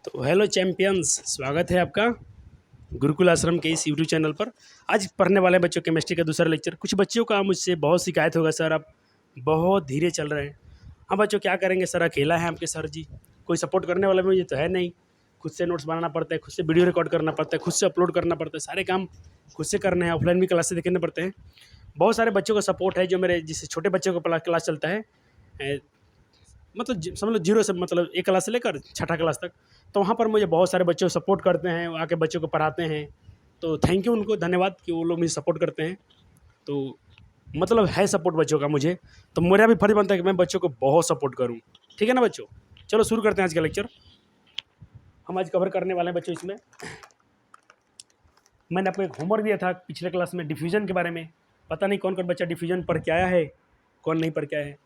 तो hello champions, स्वागत है आपका गुरुकुल आश्रम के इस यूट्यूब चैनल पर। आज पढ़ने वाले बच्चों केमिस्ट्री का दूसरा लेक्चर। कुछ बच्चों का मुझसे बहुत शिकायत होगा, सर आप बहुत धीरे चल रहे हैं। हाँ बच्चों, क्या करेंगे सर, अकेला है आपके सर जी, कोई सपोर्ट करने वाला मुझे तो है नहीं। खुद से नोट्स बनाना पड़ता है, खुद से वीडियो रिकॉर्ड करना पड़ता है, खुद से अपलोड करना पड़ता है, सारे काम खुद से करने हैं। ऑफलाइन भी क्लासेस देखने पड़ते हैं। बहुत सारे बच्चों का सपोर्ट है जो मेरे, जिससे छोटे बच्चों का क्लास चलता है, मतलब समझ लो जीरो से, मतलब एक क्लास से लेकर छठा क्लास तक। तो वहाँ पर मुझे बहुत सारे बच्चों को सपोर्ट करते हैं, आके बच्चों को पढ़ाते हैं। तो थैंक यू उनको, धन्यवाद कि वो लोग मुझे सपोर्ट करते हैं। तो मतलब है सपोर्ट बच्चों का मुझे, तो मेरा भी फर्ज बनता है कि मैं बच्चों को बहुत सपोर्ट करूँ। ठीक है ना बच्चों, चलो शुरू करते हैं आज का लेक्चर। हम आज कवर करने वाले हैं बच्चों, इसमें मैंने आपको एक होमवर्क दिया था पिछले क्लास में डिफ्यूजन के बारे में। पता नहीं कौन कौन बच्चा डिफ्यूजन पढ़ के आया है, कौन नहीं पढ़ के आया है।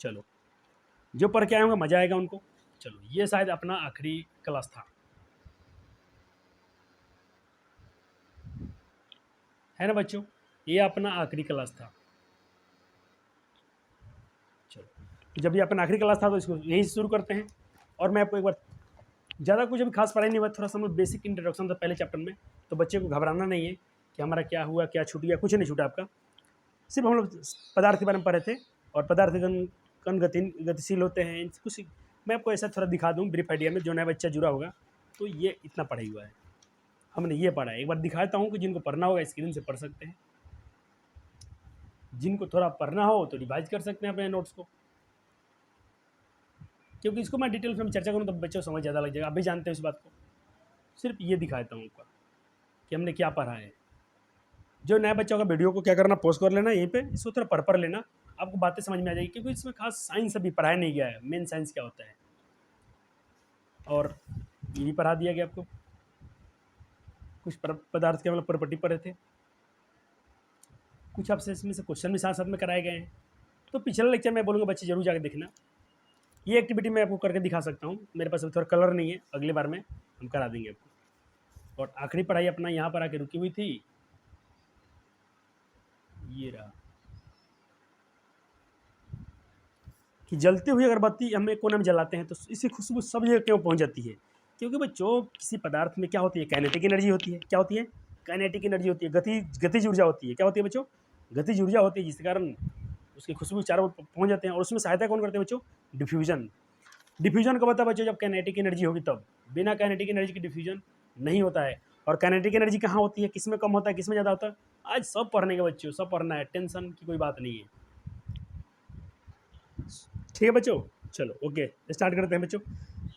चलो, जो पढ़ के आए होंगे मज़ा आएगा उनको। चलो, ये शायद अपना आखिरी क्लास था, है ना बच्चों, ये अपना आखिरी क्लास था। चलो, जब ये अपना आखिरी क्लास था तो इसको यहीं से शुरू करते हैं। और मैं आपको एक बार, ज़्यादा कुछ अभी खास पढ़ाई नहीं हुआ, थोड़ा सा हम बेसिक इंट्रोडक्शन था पहले चैप्टर में। तो बच्चे को घबराना नहीं है कि हमारा क्या हुआ, क्या छूट गया, कुछ नहीं छूटा आपका। सिर्फ हम लोग पदार्थ के बारे में पढ़े थे, और पदार्थ कण गतिशील होते हैं कुछ। मैं आपको ऐसा थोड़ा दिखा दूँ ब्रीफ आइडिया में, जो नया बच्चा जुड़ा होगा तो ये इतना पढ़ा हुआ है, हमने ये पढ़ा है। एक बार दिखाता हूँ कि जिनको पढ़ना होगा स्क्रीन से पढ़ सकते हैं, जिनको थोड़ा पढ़ना हो तो रिवाइज कर सकते हैं अपने नोट्स को, क्योंकि इसको मैं डिटेल्स में चर्चा करूँ तो बच्चों को समझ ज़्यादा लग जाएगा। आप भी जानते हैं इस बात को। सिर्फ ये दिखाता हूँ आपका कि हमने क्या पढ़ा है। जो नया बच्चा होगा वीडियो को क्या करना, पॉज कर लेना, यहीं पे इसको थोड़ा पढ़ लेना, आपको बातें समझ में आ जाएगी। क्योंकि इसमें खास साइंस अभी पढ़ाया नहीं गया है, मेन साइंस क्या होता है। और ये भी पढ़ा दिया गया आपको, कुछ पदार्थ के मतलब प्रॉपर्टी पढ़े थे, कुछ आपसे इसमें से क्वेश्चन भी साथ साथ में कराए गए हैं। तो पिछला लेक्चर मैं बोलूँगा बच्चे जरूर जाकर देखना। ये एक्टिविटी मैं आपको करके दिखा सकता हूँ, मेरे पास अभी थोड़ा कलर नहीं है, अगली बार में हम करा देंगे आपको। और आखिरी पढ़ाई अपना यहाँ पर आके रुकी हुई थी, ये रहा, कि जलती हुई अगरबत्ती हमें कोने में जलाते हैं तो इसी खुशबू सब जगह क्यों पहुँच जाती है। क्योंकि बच्चों किसी पदार्थ में क्या होती है, काइनेटिक एनर्जी होती है। क्या होती है? काइनेटिक एनर्जी होती है, गतिज ऊर्जा होती है। क्या होती है बच्चों? गतिज ऊर्जा होती है, जिसके कारण उसकी खुशबू चारों ओर पहुँच जाते हैं। और उसमें सहायता कौन करते हैं बच्चों? डिफ्यूजन। डिफ्यूजन कब होता है बच्चों? जब काइनेटिक एनर्जी होगी तब। बिना काइनेटिक एनर्जी की डिफ्यूजन नहीं होता है। और काइनेटिक एनर्जी कहाँ होती है, किस में कम होता है, किस में ज़्यादा होता है? आज सब पढ़ने के बच्चों, सब पढ़ना है, टेंशन की कोई बात नहीं है। ठीक है बच्चों, चलो ओके स्टार्ट करते हैं बच्चों।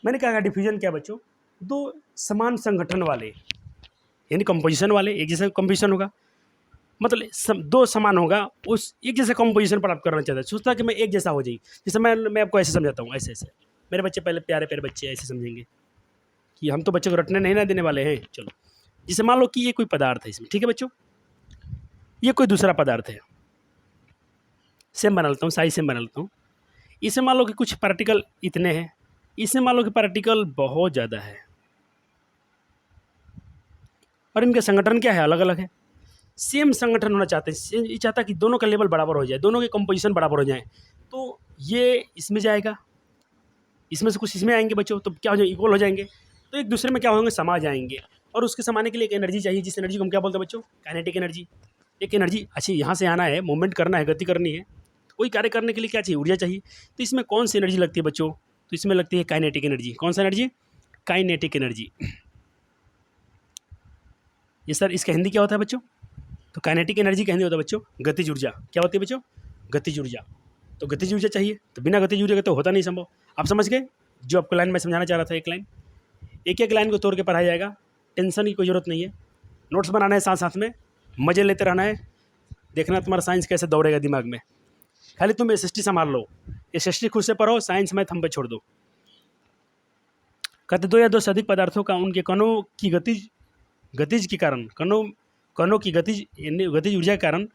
मैंने कहा डिफ्यूजन क्या बच्चों? दो समान संगठन वाले, यानी कंपोजिशन वाले, एक जैसा कंपोजिशन होगा, मतलब दो समान होगा, उस एक जैसा कंपोजिशन पर आप करना चाहते हैं। सोचता कि मैं एक जैसा हो जाए। जैसे मैं आपको ऐसे समझाता हूँ, ऐसे ऐसे मेरे बच्चे, पहले प्यारे प्यारे बच्चे ऐसे समझेंगे कि हम तो बच्चे को रटने नहीं ना देने वाले हैं। चलो, जैसे मान लो कि ये कोई पदार्थ है इसमें, ठीक है बच्चों, ये कोई दूसरा पदार्थ है, सेम बना लेता हूँ, साइज सेम बना लेता हूँ। इसे मान लो कि कुछ पार्टिकल इतने हैं, इसे मान लो कि पार्टिकल बहुत ज़्यादा है, और इनके संगठन क्या है, अलग अलग है। सेम संगठन होना चाहते हैं, ये चाहता कि दोनों का लेवल बराबर हो जाए, दोनों के कंपोजिशन बराबर हो जाए। तो ये इसमें जाएगा, इसमें से कुछ इसमें आएंगे बच्चों, तो क्या हो जाएंगे, इक्वल हो जाएंगे। तो एक दूसरे में क्या होंगे, समा जाएंगे। और उसके समाने के लिए एक एनर्जी चाहिए, जिस एनर्जी को हम क्या बोलते हैं बच्चों? Kinetic energy. एक एनर्जी अच्छी यहाँ से आना है, मूवमेंट करना है, गति करनी है, तो कोई कार्य करने के लिए क्या चाहिए, ऊर्जा चाहिए। तो इसमें कौन सी एनर्जी लगती है बच्चों? तो इसमें लगती है काइनेटिक एनर्जी। कौन सा एनर्जी? Kinetic energy. ये सर इसका हिंदी क्या होता है बच्चों? तो काइनेटिक एनर्जी का हिंदी होता है बच्चों गतिज ऊर्जा। क्या होती है बच्चों? गतिज ऊर्जा। तो गतिज ऊर्जा चाहिए, तो बिना गतिज ऊर्जा के तो होता नहीं संभव। आप समझ गए जो आपको लाइन में समझाना चाह रहा था? एक लाइन, एक एक लाइन को तोड़ के पढ़ाया जाएगा, टेंशन की कोई ज़रूरत नहीं है। नोट्स बनाना है, साथ साथ में मज़े लेते रहना है, देखना तुम्हारा साइंस कैसे दौड़ेगा दिमाग में। खाली तुम एसएसटी संभाल लो, एसएसटी खुद से पढ़ो, साइंस मैथ हम पे छोड़ दो। कहते दो या दो से अधिक पदार्थों का उनके कणों की गतिज के कारण, कणों की गतिज ऊर्जा के कारण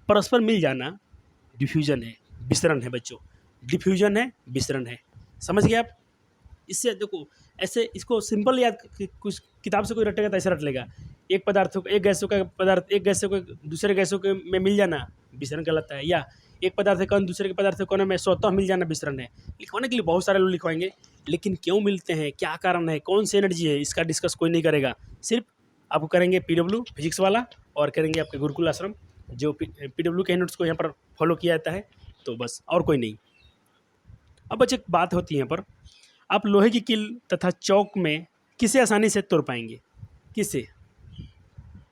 परस्पर मिल जाना डिफ्यूजन है, विसरण है बच्चों। डिफ्यूजन है, विसरण है, समझ गए आप? इससे देखो, ऐसे इसको सिंपल याद, कुछ किताब से कोई रटेगा तो ऐसे रट लेगा। एक पदार्थों, एक गैसों का पदार्थ एक गैसों को दूसरे गैसों के में मिल जाना विसरण कहलाता है। या एक पदार्थ के कण दूसरे के पदार्थ के कणों में स्वतः मिल जाना विसरण है। लिखवाने के लिए बहुत सारे लोग लिखवाएंगे, लेकिन क्यों मिलते हैं, क्या कारण है, कौन सी एनर्जी है, इसका डिस्कस कोई नहीं करेगा। सिर्फ आपको करेंगे पीडब्ल्यू फिजिक्स वाला और करेंगे आपके गुरुकुल आश्रम, जो पीडब्ल्यू के नोट्स को यहाँ पर फॉलो किया जाता है, तो बस और कोई नहीं। अब बच्चे एक बात होती है यहाँ पर, आप लोहे की कील तथा चौक में किसे आसानी से तोड़ पाएंगे, किसे?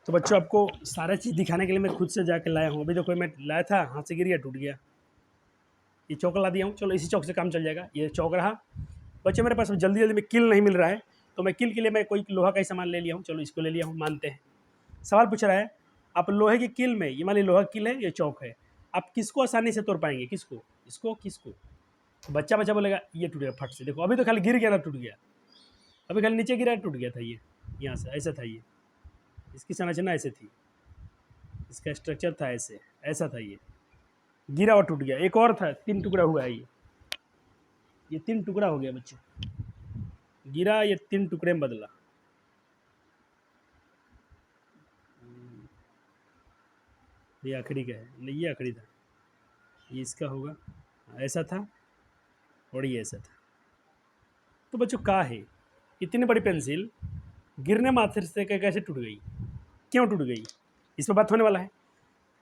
तो बच्चों आपको सारा चीज़ दिखाने के लिए मैं खुद से जाके लाया हूँ। अभी देखो मैं लाया था, हाथ से गिर गया, टूट गया। ये चौक ला दिया हूँ, चलो इसी चौक से काम चल जाएगा। ये चौक रहा बच्चे, मेरे पास जल्दी जल्दी में कील नहीं मिल रहा है, तो मैं कील के लिए मैं कोई लोहा का ही सामान ले लिया हूँ। चलो इसको ले लिया हूँ, मानते हैं। सवाल पूछ रहा है, आप लोहे की कील में, ये मान ली लोहा की कील है, ये चौक है, आप किसको आसानी से तोड़ पाएंगे, किसको, इसको, किसको? बच्चा बोलेगा ये टूट गया फट से। देखो अभी तो खाली गिर गया ना, टूट गया। अभी खाली नीचे गिरा, टूट गया था। ये यहाँ से ऐसा था, ये इसकी संरचना ऐसे थी, इसका स्ट्रक्चर था ऐसे, ऐसा था, ये गिरा और टूट गया। एक और था, 3 टुकड़ा हुआ है, ये 3 टुकड़ा हो गया बच्चों, गिरा, ये 3 टुकड़े में बदला। ये आखिरी का है, नहीं ये आखिरी था, ये इसका होगा, ऐसा था और ये ऐसा था। तो बच्चों का है, इतनी बड़ी पेंसिल गिरने मात्र से कैसे टूट गई, क्यों टूट गई, इस पर बात होने वाला है।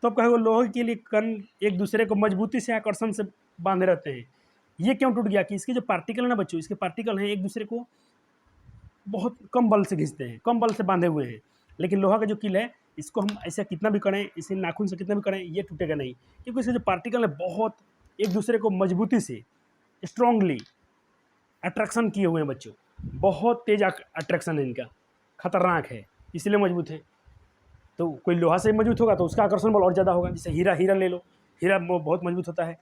तो अब कहेगा लोहे के लिए कण एक दूसरे को मजबूती से आकर्षण से बांधे रहते हैं, ये क्यों टूट गया? कि इसके जो पार्टिकल है ना बच्चों, इसके पार्टिकल हैं एक दूसरे को बहुत कम बल से खींचते हैं, कम बल से बांधे हुए हैं। लेकिन लोहा का जो कील है, इसको हम ऐसा कितना भी करें, इसे नाखून से कितना भी करें, ये टूटेगा नहीं, क्योंकि इसके जो पार्टिकल है बहुत एक दूसरे को मजबूती से स्ट्रांगली अट्रैक्शन किए हुए हैं बच्चों, बहुत तेज अट्रैक्शन है इनका, खतरनाक है, इसलिए मजबूत है। तो कोई लोहा से मजबूत होगा तो उसका आकर्षण बल और ज़्यादा होगा। जैसे हीरा ले लो, हीरा बहुत मजबूत होता है।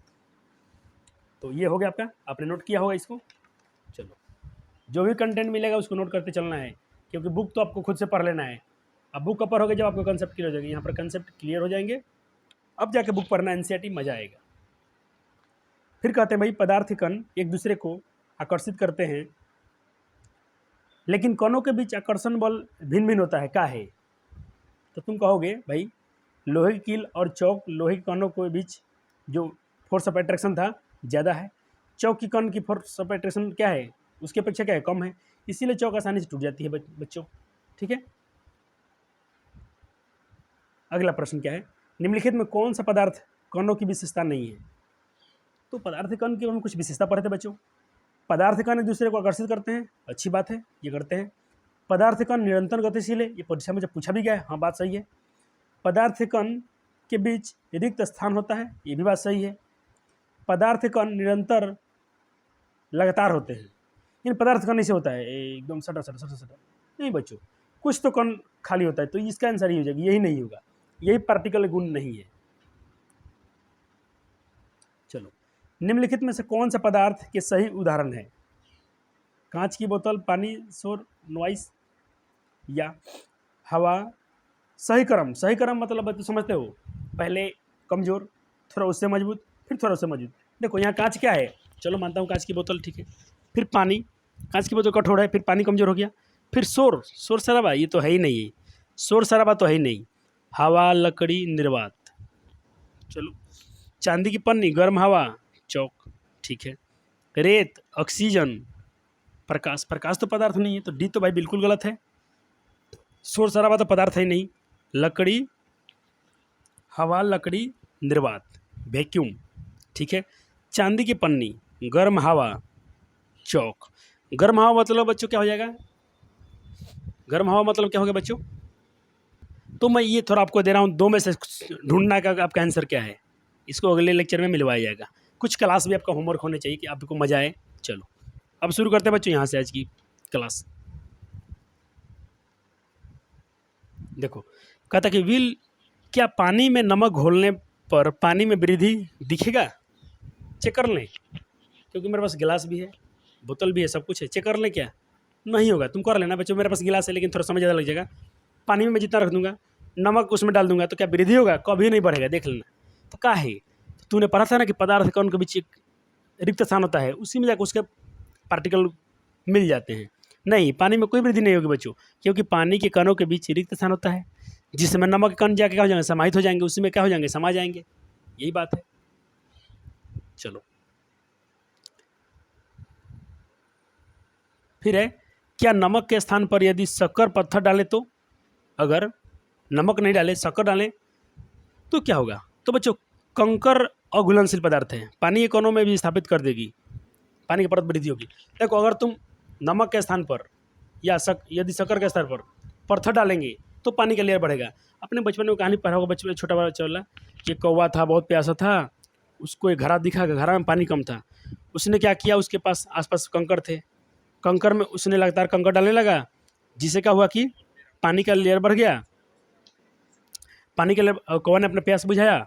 तो ये हो गया आपका, आपने नोट किया होगा इसको। चलो जो भी कंटेंट मिलेगा उसको नोट करते चलना है, क्योंकि बुक तो आपको खुद से पढ़ लेना है। अब बुक कब पढ़ोगे, जब आपको कंसेप्ट क्लियर हो जाएंगे, यहाँ पर कंसेप्ट क्लियर हो जाएंगे, अब जाके बुक पढ़ना एनसीईआरटी, मजा आएगा। फिर कहते हैं भाई पदार्थ कण एक दूसरे को आकर्षित करते हैं, लेकिन कणों के बीच आकर्षण बल भिन्न भिन्न होता है, क्या है? तो तुम कहोगे भाई लोहे की कील और चौक, लोहे के कणों के बीच जो फोर्स ऑफ अट्रैक्शन था ज़्यादा है, चौक की कण की फोर्स ऑफ अट्रैक्शन क्या है, उसकी अपेक्षा क्या है, कम है, इसीलिए चौक आसानी से टूट जाती है बच्चों। ठीक है, अगला प्रश्न क्या है, निम्नलिखित में कौन सा पदार्थ कणों की विशेषता नहीं है? तो पदार्थ कण की हम कुछ विशेषता पढ़े थे बच्चों। पदार्थ कण एक दूसरे को आकर्षित करते हैं, अच्छी बात है, ये करते हैं। पदार्थ कण निरंतर गतिशील है, ये परीक्षा में जब पूछा भी गया है, हाँ बात सही है। पदार्थ कण के बीच रिक्त स्थान होता है, ये भी बात सही है। पदार्थ कण निरंतर लगातार होते हैं, इन पदार्थ कण ऐसे होता है एकदम सटा सटा सटा सटा, नहीं बच्चों, कुछ तो कण खाली होता है, तो इसका आंसर ही हो जाएगा, यही नहीं होगा, यही पार्टिकल गुण नहीं है। चलो निम्नलिखित में से कौन सा पदार्थ के सही उदाहरण है? कांच की बोतल, पानी, शोर, नॉइस या हवा? सही क्रम, सही क्रम मतलब तो समझते हो, पहले कमजोर, थोड़ा उससे मजबूत, फिर थोड़ा उससे मजबूत। देखो यहाँ कांच क्या है, चलो मानता हूँ कांच की बोतल, ठीक है, फिर पानी, कांच की बोतल कठोर है, फिर पानी कमजोर हो गया, फिर शोर, शोर शराबा, ये तो है ही नहीं, शोर शराबा तो है ही नहीं। हवा, लकड़ी, निर्वात, चलो चांदी की पन्नी, गर्म हवा, चौक, ठीक है। रेत, ऑक्सीजन, प्रकाश, प्रकाश तो पदार्थ नहीं है, तो डी तो भाई बिल्कुल गलत है। शोर शराबा तो पदार्थ है नहीं। लकड़ी, हवा, लकड़ी, निर्वात, वैक्यूम, ठीक है। चांदी की पन्नी, गर्म हवा, चौक। गर्म हवा मतलब बच्चों क्या हो जाएगा, गर्म हवा मतलब क्या हो गया बच्चों? तो मैं ये थोड़ा आपको दे रहा हूँ, दो में से ढूंढना का आपका आंसर क्या है, इसको अगले लेक्चर में मिलवाया जाएगा। कुछ क्लास भी आपका होमवर्क होने चाहिए कि आपको मजा आए। चलो अब शुरू करते हैं बच्चों यहाँ से आज की क्लास। देखो कहता कि विल, क्या पानी में नमक घोलने पर पानी में वृद्धि दिखेगा? चेक कर लें, क्योंकि मेरे पास गिलास भी है, बोतल भी है, सब कुछ है, चेक कर लें। क्या नहीं होगा, तुम कर लेना बच्चों, मेरे पास गिलास है लेकिन थोड़ा समय ज़्यादा लग जाएगा। पानी में मैं जितना रख दूंगा, नमक उसमें डाल दूंगा, तो क्या वृद्धि होगा? कभी नहीं बढ़ेगा, देख लेना। तो क्या है, तो तूने पढ़ा था ना कि पदार्थ कण के बीच एक रिक्त स्थान होता है, उसी में जाकर उसके पार्टिकल मिल जाते हैं। नहीं, पानी में कोई वृद्धि नहीं होगी बच्चों, क्योंकि पानी के कणों के बीच रिक्त स्थान होता है, जिसमें नमक के कण जाके क्या हो जाएंगे, समाहित हो जाएंगे, उसी में क्या हो जाएंगे, समा जाएंगे, यही बात है। चलो फिर है, क्या नमक के स्थान पर यदि शक्कर पत्थर डालें तो? अगर नमक नहीं डालें, शक्कर डालें तो क्या होगा? तो बच्चों कंकर अघुलनशील पदार्थ है, पानी के कणों में भी स्थापित कर देगी, पानी की परत वृद्धि होगी। देखो अगर तुम नमक के स्थान पर या यदि शक्कर के स्थान पर पत्थर डालेंगे तो पानी का लेयर बढ़ेगा। अपने बचपन में कहानी पढ़ा होगा, बचपन में छोटा बच्चा वाला, कि कौवा था बहुत प्यासा था, उसको एक घड़ा दिखा, घड़ा में पानी कम था, उसने क्या किया, उसके पास आसपास कंकड़ थे, कंकड़ में उसने लगातार कंकड़ डालने लगा, जिससे क्या हुआ कि पानी का लेयर बढ़ गया। पानी का लेयर, कौवा ने अपना प्यास बुझाया,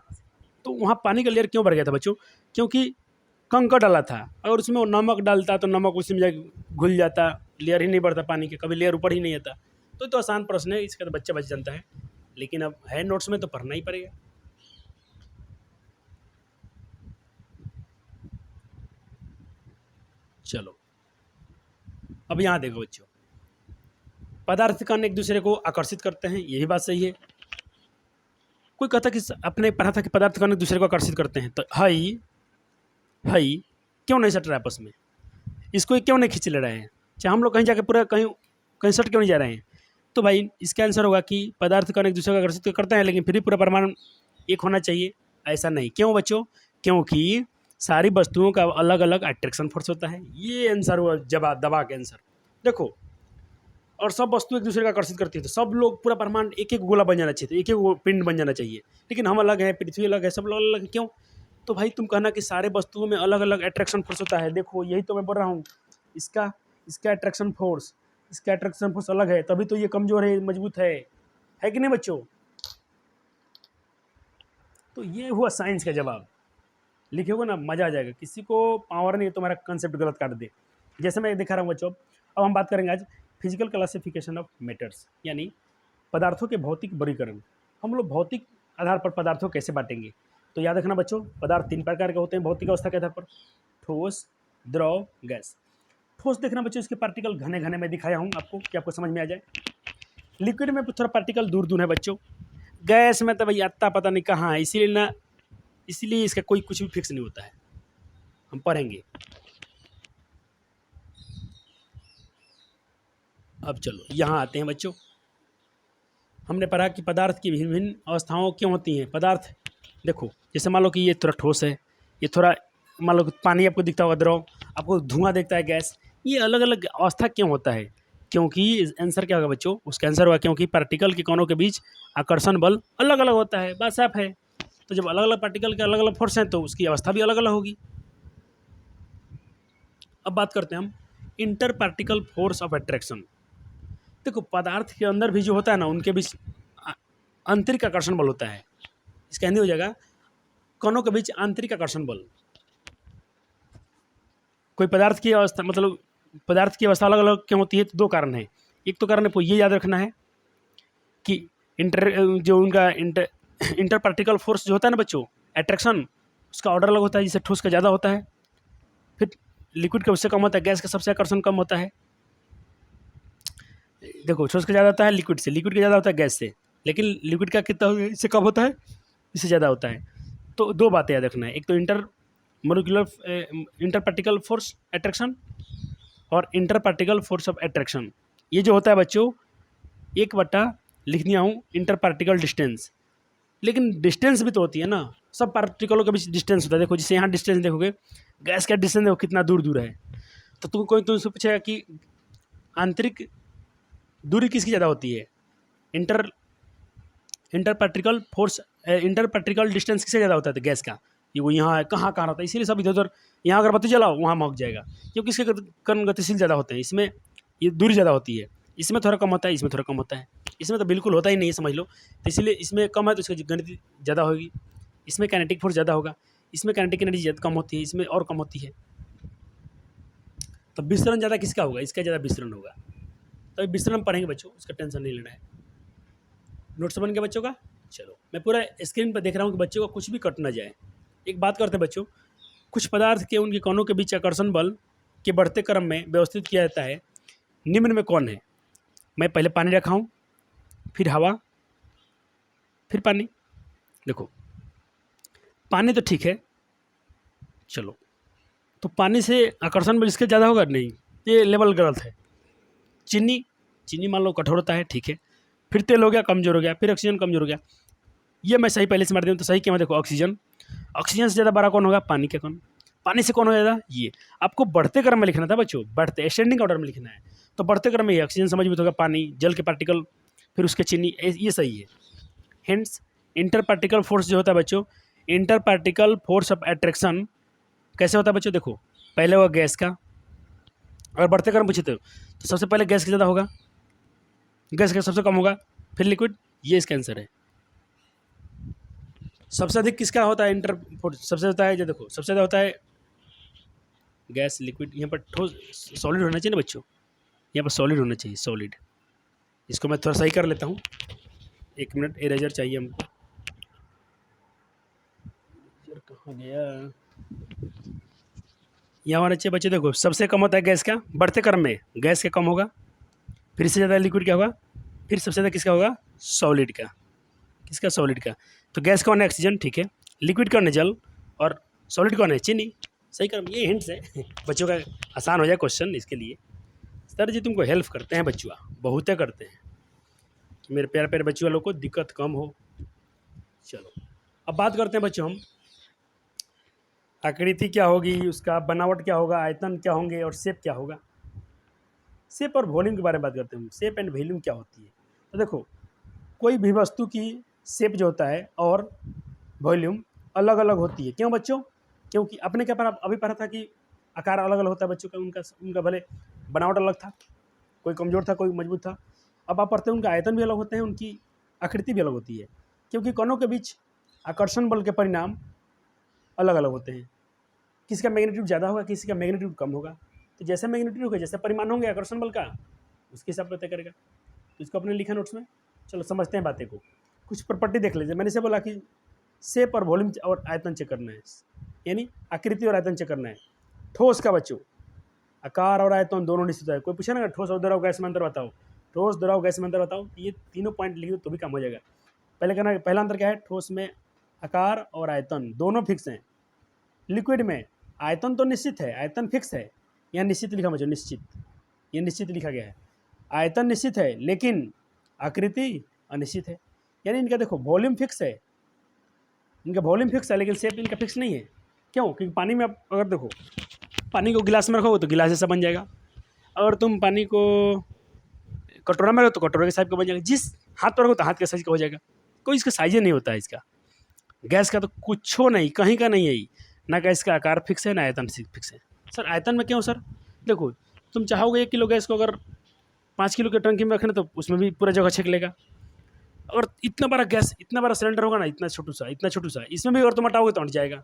तो वहाँ पानी का लेयर क्यों बढ़ गया था बच्चों? क्योंकि कंकड़ डाला था, अगर उसमें वो नमक डालता तो नमक उसी में जाके घुल जाता, लेयर ही नहीं बढ़ता पानी के, कभी लेयर ऊपर ही नहीं आता। तो आसान प्रश्न है, इसका तो बच्चा बच जानता है, लेकिन अब है नोट्स में तो पढ़ना ही पड़ेगा। चलो अब यहाँ देखो बच्चों, पदार्थ कण एक दूसरे को आकर्षित करते हैं, यही बात सही है। कोई कहता कि अपने पढ़ा था कि पदार्थ कण एक दूसरे को आकर्षित करते हैं, तो हाई क्यों नहीं सट रहा है आपस में, इसको क्यों नहीं खींच ले रहे हैं, चाहे हम लोग कहीं जाके पूरा कहीं सट क्यों नहीं जा रहे हैं? तो भाई इसका आंसर होगा कि पदार्थ कण एक दूसरे को आकर्षित तो करते हैं, लेकिन फिर भी पूरा परमाणु एक होना चाहिए, ऐसा नहीं। क्यों बच्चों? क्योंकि सारी वस्तुओं का अलग अलग अट्रैक्शन फोर्स होता है। ये आंसर हुआ जवाब, दबा के आंसर देखो। और सब वस्तु एक दूसरे को आकर्षित करती है, तो सब लोग पूरा ब्रह्मांड एक एक गोला बन जाना चाहिए, एक एक पिंड बन जाना चाहिए, लेकिन हम अलग हैं, पृथ्वी अलग है, सब लोग अलग है। क्यों? तो भाई तुम कहना कि सारे वस्तुओं में अलग अलग अट्रैक्शन फोर्स होता है, देखो यही तो मैं बोल रहा हूँ, इसका इसका अट्रैक्शन फोर्स, इसका अट्रैक्शन फोर्स अलग है, तभी तो ये कमजोर है, मजबूत है कि नहीं बच्चों? तो ये हुआ साइंस का जवाब। लिखोगे ना मजा आ जाएगा, किसी को पावर नहीं है तुम्हारा कंसेप्ट गलत काट दे, जैसे मैं दिखा रहा हूँ बच्चों। अब हम बात करेंगे आज फिजिकल क्लासिफिकेशन ऑफ मैटर्स, यानी पदार्थों के भौतिक वर्गीकरण। हम लोग भौतिक आधार पर पदार्थों कैसे बांटेंगे? तो याद रखना बच्चों, पदार्थ 3 प्रकार के होते हैं भौतिक अवस्था के आधार पर: ठोस, द्रव, गैस। ठोस देखना बच्चों, इसके पार्टिकल घने घने में दिखाया हूँ आपको कि आपको समझ में आ जाए। लिक्विड में थोड़ा पार्टिकल दूर दूर है बच्चों। गैस में तो भाई अत्ता पता नहीं कहाँ है, इसीलिए इसका कोई कुछ भी फिक्स नहीं होता है, हम पढ़ेंगे। अब चलो यहाँ आते हैं बच्चों, हमने पढ़ा कि पदार्थ की भिन्न भिन्न अवस्थाओं क्यों होती हैं। पदार्थ देखो, जैसे मान लो कि ये थोड़ा ठोस है, ये थोड़ा मान लो पानी आपको दिखता होगा द्रव, आपको धुआं दिखता है गैस, ये अलग अलग अवस्था क्यों होता है? क्योंकि आंसर क्या होगा बच्चों? उसका आंसर होगा क्योंकि पार्टिकल के कणों के बीच आकर्षण बल अलग अलग होता है, बस साफ है। तो जब अलग अलग पार्टिकल के अलग अलग फोर्स हैं तो उसकी अवस्था भी अलग अलग होगी। अब बात करते हैं हम inter particle force of attraction. देखो पदार्थ के अंदर भी जो होता है ना, उनके बीच आंतरिक आकर्षण बल होता है। इसका हिंदी हो जाएगा कणों के बीच आंतरिक आकर्षण बल। कोई पदार्थ की अवस्था, मतलब पदार्थ की अवस्था अलग अलग क्यों होती है? तो 2 कारण है। एक तो कारण आपको ये याद रखना है कि जो उनका इंटर पार्टिकल फोर्स जो होता है ना बच्चों, अट्रैक्शन, उसका ऑर्डर अलग होता है, जिससे ठोस का ज़्यादा होता है, फिर लिक्विड का उससे कम होता है, गैस का सबसे आकर्षण कम होता है। देखो ठोस का ज़्यादा होता है लिक्विड से, लिक्विड का ज़्यादा होता है गैस से, लेकिन लिक्विड का कितना इससे कम होता है, इससे ज़्यादा होता है। तो 2 बातें याद रखना है, एक तो इंटर पार्टिकल फोर्स अट्रैक्शन और inter particle force of attraction. ये जो होता है बच्चों, 1/, लिख दिया हूँ, इंटर पार्टिकल डिस्टेंस। लेकिन डिस्टेंस भी तो होती है ना, सब पार्टिकलों के बीच डिस्टेंस होता है। देखो जैसे यहाँ डिस्टेंस देखोगे, गैस का डिस्टेंस देखो कितना दूर दूर है, तो तुमसे पूछेगा कि आंतरिक दूरी किसकी ज़्यादा होती है? Inter particle force, inter particle distance किससे ज़्यादा होता है? तो गैस का। ये वो यहाँ कहाँ कहाँ रहता है, इसीलिए सब इधर उधर, यहाँ अगरबत्ती जलाओ वहाँ महक जाएगा, क्योंकि इसके कण गतिशील ज़्यादा होते हैं, इसमें ये दूरी ज़्यादा होती है, इसमें थोड़ा कम होता है, इसमें थोड़ा कम होता है, इसमें तो बिल्कुल होता ही नहीं है समझ लो। तो इसीलिए इसमें कम है तो इसकी गति ज़्यादा होगी, इसमें काइनेटिक फोर्स ज़्यादा होगा, इसमें काइनेटिक एनर्जी ज़्यादा कम होती है, इसमें और कम होती है। तो विसरण ज़्यादा किसका होगा? इसका ज़्यादा विसरण होगा। तो विसरण पढ़ेंगे बच्चों, उसका टेंशन नहीं लेना है। नोट्स बन गया बच्चों का? चलो मैं पूरा स्क्रीन पर देख रहा हूँ कि बच्चों का कुछ भी कट ना जाए। एक बात करते हैं बच्चों, कुछ पदार्थ के उनके कणों के बीच आकर्षण बल के बढ़ते क्रम में व्यवस्थित किया जाता है, निम्न में कौन है? मैं पहले पानी रखा हूँ, फिर हवा, फिर पानी। देखो पानी तो ठीक है, चलो, तो पानी से आकर्षण बल इसके ज़्यादा होगा नहीं, ये लेवल गलत है। चीनी, चीनी मान लो कठोर होता है, ठीक है। फिर तेल हो गया कमज़ोर हो गया, फिर ऑक्सीजन कमज़ोर हो गया। ये मैं सही पहले से मार दूँ तो सही क्या मैं देखो, ऑक्सीजन, ऑक्सीजन से ज़्यादा बड़ा कौन होगा, पानी का कौन, पानी से कौन हो ज़्यादा, ये। आपको बढ़ते क्रम में लिखना था बच्चों, बढ़ते असेंडिंग ऑर्डर में लिखना है, तो बढ़ते क्रम में ये ऑक्सीजन समझ में होगा, पानी, जल के पार्टिकल, फिर उसके चीनी, ये सही है। हेंस इंटर पार्टिकल फोर्स जो होता है बच्चों, inter particle force of attraction कैसे होता है बच्चों, देखो पहले होगा गैस का, और बढ़ते क्रम पूछे तो सबसे पहले गैस का ज़्यादा होगा, गैस का सबसे कम होगा, फिर लिक्विड, ये इसका आंसर है। सबसे अधिक किसका होता है इंटर सबसे होता है, जो देखो सबसे ज़्यादा होता है गैस, लिक्विड, यहाँ पर ठोस सॉलिड होना चाहिए ना बच्चों, यहाँ पर सॉलिड होना चाहिए, सॉलिड। इसको मैं थोड़ा सही कर लेता हूँ, 1 मिनट, इरेजर चाहिए हमको, कहाँ गया, यहाँ होना चाहिए बच्चे, देखो सबसे कम होता है गैस का, बढ़ते क्रम में गैस का कम होगा, फिर इससे ज़्यादा लिक्विड क्या होगा, फिर सबसे ज़्यादा किसका होगा, सॉलिड का, किसका, सॉलिड का। तो गैस कौन है, ऑक्सीजन, ठीक है। लिक्विड कौन है, जल, और सॉलिड कौन है, चीनी। सही क्रम, ये हिंट्स है बच्चों का, आसान हो जाए क्वेश्चन, इसके लिए सर जी तुमको हेल्प करते हैं बच्चुआ, बहुते करते हैं कि मेरे प्यारे प्यारे बच्चों लोग को दिक्कत कम हो। चलो अब बात करते हैं बच्चों हम, आकृति क्या होगी, उसका बनावट क्या होगा, आयतन क्या होंगे, और शेप क्या होगा। शेप और वॉल्यूम के बारे में बात करते हैं हम, शेप एंड वॉल्यूम क्या होती है। तो देखो कोई भी वस्तु की शेप जो होता है और वॉल्यूम अलग अलग होती है, क्यों बच्चों, क्योंकि अपने क्या पढ़ा, अभी पढ़ा था कि आकार अलग अलग होता है बच्चों का, उनका भले बनावट अलग था, कोई कमज़ोर था कोई मजबूत था। अब आप पढ़ते हैं उनका आयतन भी अलग होते हैं, उनकी आकृति भी अलग होती है, क्योंकि कणों के बीच आकर्षण बल के परिणाम अलग अलग होते हैं, किसी का मैग्नीट्यूड ज़्यादा होगा, किसी का मैग्नीट्यूड कम होगा। तो जैसे मैग्नीट्यूड होगा, जैसे परिमाण होंगे आकर्षण बल का, उसके हिसाब से तय करेगा। तो इसको अपने लिखा नोट्स में। चलो समझते हैं बातें को, कुछ प्रॉपर्टी देख लीजिए। मैंने से बोला कि शेप और वॉल्यूम और आयतन चेक करना है, यानी आकृति और आयतन चेक करना है। ठोस का बच्चों, आकार और आयतन दोनों निश्चित है। कोई पूछा ना ठोस और द्रव गैस में अंतर बताओ, ठोस द्रव गैस में अंतर बताओ, ये तीनों पॉइंट लिख दो तो भी काम हो जाएगा। पहले कहना, पहला अंतर क्या है, ठोस में आकार और आयतन दोनों फिक्स हैं। लिक्विड में आयतन तो निश्चित है, आयतन फिक्स है, यहाँ निश्चित लिखा बच्चों, निश्चित, ये निश्चित लिखा गया है। आयतन निश्चित है लेकिन आकृति अनिश्चित है, यानी इनका देखो वॉल्यूम फिक्स है, इनका वॉल्यूम फिक्स है लेकिन शेप इनका फिक्स नहीं है। क्यों, क्योंकि पानी में आप अगर देखो, पानी को गिलास में रखोगे तो गिलास जैसा बन जाएगा, अगर तुम पानी को कटोरा में रखो तो कटोरे के साइज का बन जाएगा, जिस हाथ पर रखो तो हाथ के साइज का हो जाएगा, कोई इसका साइज नहीं होता है इसका। गैस का तो कुछ नहीं, कहीं का नहीं है, ना का इसका आकार फिक्स है ना आयतन फिक्स है। सर आयतन में क्यों सर, देखो तुम चाहोगे 1 किलो गैस को अगर 5 किलो के टंकी में रखना तो उसमें भी पूरा जगह छेक लेगा। अगर इतना बड़ा गैस, इतना बड़ा सिलेंडर होगा ना, इतना छोटू सा, इसमें भी अगर तुम हटाओगे तो हट जाएगा।